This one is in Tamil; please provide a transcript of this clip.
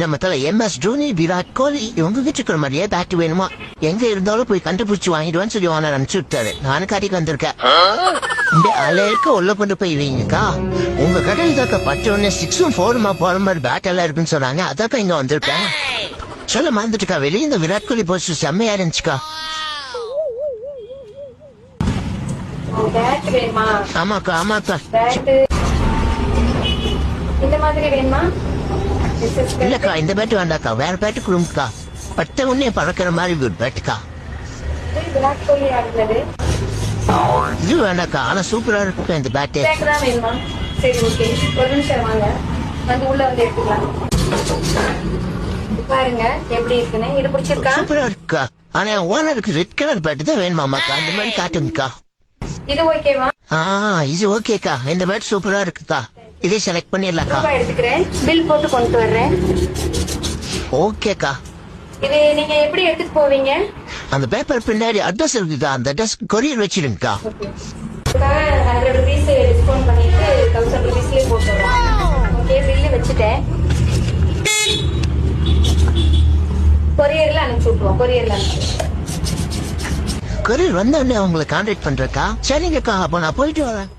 நம்ம தலை MS தோனி, விராட் கோலி இவங்க வீட்டுக்கு மாதிரியே பேட் வேணுமா, எங்க இருந்தாலும் போய் கண்டுபிடிச்சு வாங்கிடுவான்னு சொல்லி ஓனர் அனுப்பிச்சு விட்டாரு. நானும் கடைக்கு வந்திருக்கேன். இந்த அலையருக்கு உள்ள கொண்டு போய் வைங்கக்கா. உங்க கடையில் தாக்க 10 6 4 போற மாதிரி பேட் எல்லாம் இருக்குன்னு சொன்னாங்க. அதாக்கா இங்க வந்திருக்கேன். சொல்ல மறந்துட்டுக்கா, வெளியே இந்த விராட் கோலி போஸ்ட் செம்மையா இருந்துச்சுக்கா. ஆமாக்கா ஆமாக்கா. இல்லக்கா இந்த பேட்டு வேண்டாக்கா, வேற பேட்டு கொடுங்கக்கா. பட்ட உடனே பறக்கிற மாதிரி ஒரு பேட்டுக்கா. இது வேண்டாக்கா, ஆனா சூப்பரா இருக்கு இந்த பேட்டு. பாருங்க எப்படி இருக்குன்னு. இது பிடிச்சிருக்கா? சூப்பரா இருக்கா. ஆனா ஓனருக்கு ரெட் கலர் பேட்டு தான் வேணுமாமாக்கா. அந்த மாதிரி காட்டுங்கக்கா. இது ஓகேவா? இது ஓகேக்கா. இந்த பேட் சூப்பரா இருக்குக்கா. இதே செலக்ட் பண்ணிடலாக்கா. எடுத்துக்கிறேன், பில் போட்டு கொண்டு வர்றேன். ஓகேக்கா. இது நீங்க எப்படி எடுத்துட்டு போவீங்க? அந்த பேப்பர் பின்னாடி அட்ரஸ் இருக்குக்கா, அந்த அட்ரஸ் கொரியர் வச்சிருங்கக்கா. 100 rupees டிஸ்கவுண்ட் பண்ணிட்டு 1000 rupeesலயே போட்டுறேன். ஓகே, பில் வச்சுட்டேன். கொரியர்ல அனுப்பிச்சு விட்டுருவோம். கொரியர் வந்த உடனே அவங்களை கான்டாக்ட் பண்றக்கா. சரிங்கக்கா, அப்ப நான் போயிட்டு வரேன்.